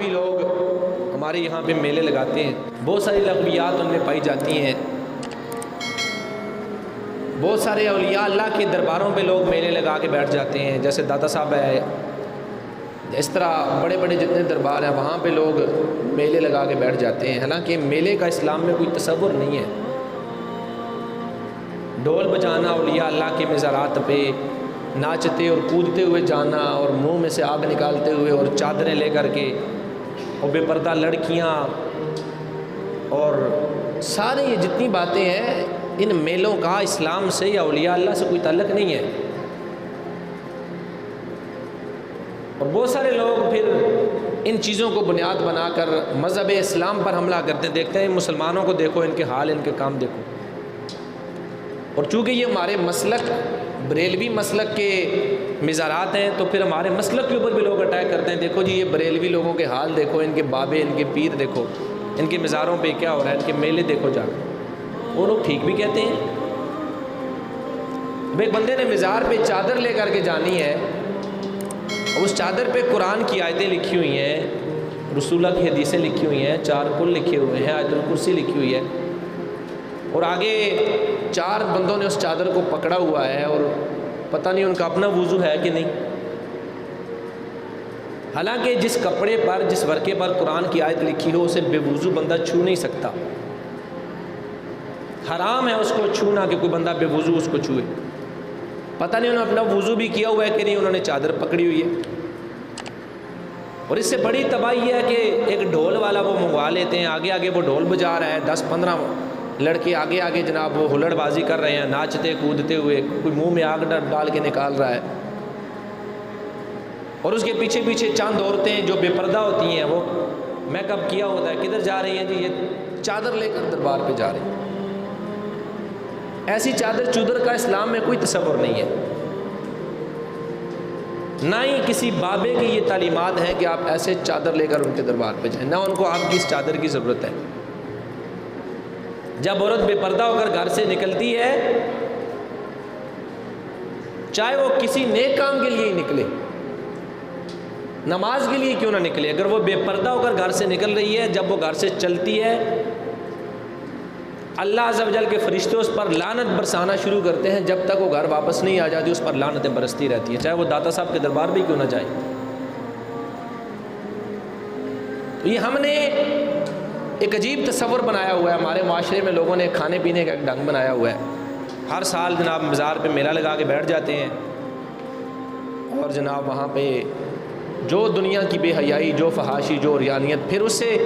بھی لوگ ہمارے یہاں پہ میلے لگاتے ہیں، بہت ساری لغویات ان میں پائی جاتی ہیں، بہت سارے اولیاء اللہ کے درباروں پہ لوگ میلے لگا کے بیٹھ جاتے ہیں، جیسے داتا صاحب ہے، اس طرح بڑے بڑے جتنے دربار ہیں وہاں پہ لوگ میلے لگا کے بیٹھ جاتے ہیں، حالانکہ میلے کا اسلام میں کوئی تصور نہیں ہے۔ ڈھول بجانا، اولیاء اللہ کے مزارات پہ ناچتے اور کودتے ہوئے جانا، اور منہ میں سے آگ نکالتے ہوئے اور چادریں لے کر کے، اور بے پردہ لڑکیاں، اور سارے یہ جتنی باتیں ہیں، ان میلوں کا اسلام سے یا اولیاء اللہ سے کوئی تعلق نہیں ہے۔ اور بہت سارے لوگ پھر ان چیزوں کو بنیاد بنا کر مذہب اسلام پر حملہ کرتے ہیں۔ دیکھتے ہیں مسلمانوں کو دیکھو، ان کے حال، ان کے کام دیکھو۔ اور چونکہ یہ ہمارے مسلک بریلوی مسلک کے مزارات ہیں، تو پھر ہمارے مسلک کے اوپر بھی لوگ اٹیک کرتے ہیں۔ دیکھو جی یہ بریلوی لوگوں کے حال دیکھو، ان کے بابے، ان کے پیر دیکھو، ان کے مزاروں پہ کیا ہو رہا ہے، ان کے میلے دیکھو جا کے۔ وہ لوگ ٹھیک بھی کہتے ہیں۔ اب ایک بندے نے مزار پہ چادر لے کر کے جانی ہے، اور اس چادر پہ قرآن کی آیتیں لکھی ہوئی ہیں، رسول اللہ کی حدیثیں لکھی ہوئی ہیں، 4 کل لکھے ہوئے ہیں، آیت الکرسی لکھی ہوئی ہے، اور آگے 4 بندوں نے اس چادر کو پکڑا ہوا ہے، اور پتہ نہیں ان کا اپنا وضو ہے کہ نہیں۔ حالانکہ جس کپڑے پر، جس ورقے پر قرآن کی آیت لکھی ہو، اسے بے وضو بندہ چھو نہیں سکتا۔ حرام ہے اس کو چھونا کہ کوئی بندہ بے وضو اس کو چھوئے۔ پتہ نہیں انہوں نے اپنا وضو بھی کیا ہوا ہے کہ نہیں، انہوں نے چادر پکڑی ہوئی ہے۔ اور اس سے بڑی تباہی یہ ہے کہ ایک ڈھول والا وہ منگوا لیتے ہیں، آگے آگے وہ ڈھول بجا رہا ہے، 10-15 لڑکے آگے آگے جناب وہ ہلڑ بازی کر رہے ہیں، ناچتے کودتے ہوئے، کوئی منہ میں آگ ڈال کے نکال رہا ہے، اور اس کے پیچھے پیچھے چند عورتیں جو بے پردہ ہوتی ہیں، وہ میک اپ کیا ہوتا ہے، کدھر جا رہی ہیں جی، یہ چادر لے کر دربار پہ جا رہی ہیں۔ ایسی چادر چودر کا اسلام میں کوئی تصور نہیں ہے، نہ ہی کسی بابے کی یہ تعلیمات ہیں کہ آپ ایسے چادر لے کر ان کے دربار پہ جائیں، نہ ان کو آپ کی اس چادر کی ضرورت ہے۔ جب عورت بے پردہ ہو کر گھر سے نکلتی ہے، چاہے وہ کسی نیک کام کے لیے ہی نکلے، نماز کے لیے کیوں نہ نکلے، اگر وہ بے پردہ ہو کر گھر سے نکل رہی ہے، جب وہ گھر سے چلتی ہے، اللہ عز و جل کے فرشتے اس پر لعنت برسانا شروع کرتے ہیں، جب تک وہ گھر واپس نہیں آ جاتی اس پر لعنتیں برستی رہتی ہیں، چاہے وہ داتا صاحب کے دربار بھی کیوں نہ جائے۔ تو یہ ہم نے ایک عجیب تصور بنایا ہوا ہے، ہمارے معاشرے میں لوگوں نے کھانے پینے کا ایک ڈھنگ بنایا ہوا ہے۔ ہر سال جناب مزار پہ میلہ لگا کے بیٹھ جاتے ہیں، اور جناب وہاں پہ جو دنیا کی بے حیائی، جو فحاشی، جو عریانیت، پھر اس سے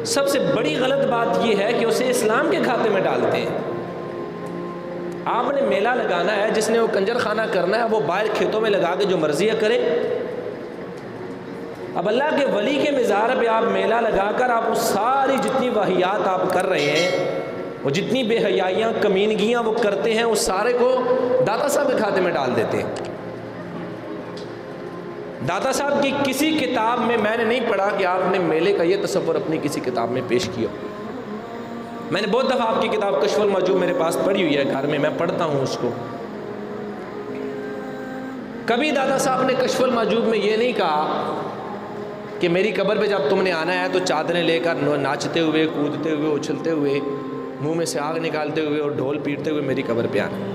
سب سے بڑی غلط بات یہ ہے کہ اسے اسلام کے کھاتے میں ڈالتے ہیں۔ آپ نے میلہ لگانا ہے، جس نے وہ کنجر خانہ کرنا ہے وہ باہر کھیتوں میں لگا کے جو مرضی ہے کرے۔ اب اللہ کے ولی کے مزار پہ آپ میلہ لگا کر آپ وہ ساری جتنی واہیات آپ کر رہے ہیں، وہ جتنی بے حیائیاں، کمینگیاں وہ کرتے ہیں، اس سارے کو داتا صاحب کے کھاتے میں ڈال دیتے ہیں۔ داتا صاحب کی کسی کتاب میں میں نے نہیں پڑھا کہ آپ نے میلے کا یہ تصور اپنی کسی کتاب میں پیش کیا۔ میں نے بہت دفعہ آپ کی کتاب کشف المحجوب میرے پاس پڑھی ہوئی ہے گھر میں پڑھتا ہوں اس کو۔ کبھی داتا صاحب نے کشف المحجوب میں یہ نہیں کہا کہ میری قبر پہ جب تم نے آنا ہے تو چادریں لے کر ناچتے ہوئے، کودتے ہوئے، اچھلتے ہوئے، منہ میں سے آگ نکالتے ہوئے اور ڈھول پیٹتے ہوئے میری قبر پہ آنا۔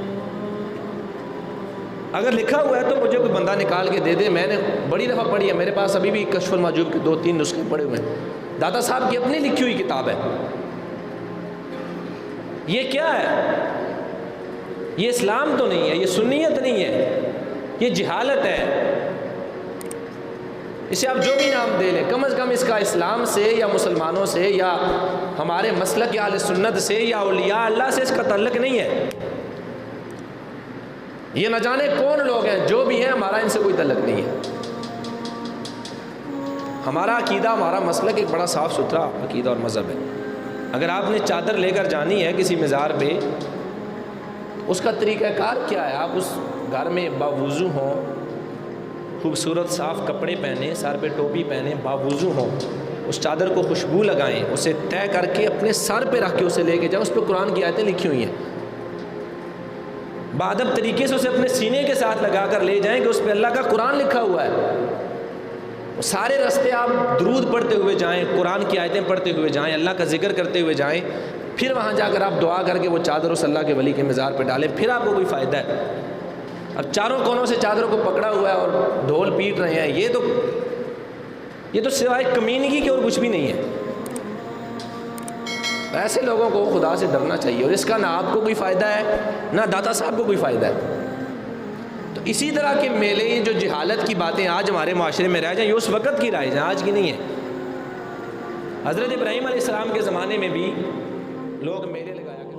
اگر لکھا ہوا ہے تو مجھے کوئی بندہ نکال کے دے دے، میں نے بڑی دفعہ پڑھی ہے، میرے پاس ابھی بھی کشف المحجوب کے 2-3 نسخے پڑے ہوئے ہیں، داتا صاحب کی اپنی لکھی ہوئی کتاب ہے۔ یہ کیا ہے؟ یہ اسلام تو نہیں ہے، یہ سنیت نہیں ہے، یہ جہالت ہے۔ اسے آپ جو بھی نام دے لیں، کم از کم اس کا اسلام سے یا مسلمانوں سے یا ہمارے مسلک اہل سنت سے یا اولیاء اللہ سے اس کا تعلق نہیں ہے۔ یہ نہ جانے کون لوگ ہیں، جو بھی ہیں، ہمارا ان سے کوئی تعلق نہیں ہے۔ ہمارا عقیدہ، ہمارا مسلک ایک بڑا صاف ستھرا عقیدہ اور مذہب ہے۔ اگر آپ نے چادر لے کر جانی ہے کسی مزار پہ، اس کا طریقہ کار کیا ہے؟ آپ اس گھر میں باوضو ہوں، خوبصورت صاف کپڑے پہنیں، سر پہ ٹوپی پہنیں، باوضو ہوں، اس چادر کو خوشبو لگائیں، اسے طے کر کے اپنے سر پہ رکھ کے اسے لے کے جائیں، اس پہ قرآن کی آیتیں لکھی ہوئی ہیں، بادب طریقے سے اسے اپنے سینے کے ساتھ لگا کر لے جائیں کہ اس پہ اللہ کا قرآن لکھا ہوا ہے۔ سارے راستے آپ درود پڑھتے ہوئے جائیں، قرآن کی آیتیں پڑھتے ہوئے جائیں، اللہ کا ذکر کرتے ہوئے جائیں، پھر وہاں جا کر آپ دعا کر کے وہ چادر اس اللہ کے ولی کے مزار پہ ڈالیں، پھر آپ کو کوئی فائدہ ہے۔ اب چاروں کونوں سے چادروں کو پکڑا ہوا ہے اور ڈھول پیٹ رہے ہیں، یہ تو سوائے کمینگی کے اور کچھ بھی نہیں ہے۔ ایسے لوگوں کو خدا سے ڈرنا چاہیے، اور اس کا نہ آپ کو کوئی فائدہ ہے نہ داتا صاحب کو کوئی فائدہ ہے۔ تو اسی طرح کے میلے، جو جہالت کی باتیں آج ہمارے معاشرے میں رہ جائیں، یہ اس وقت کی رائج ہیں، آج کی نہیں ہے۔ حضرت ابراہیم علیہ السلام کے زمانے میں بھی لوگ میلے لگایا کرتے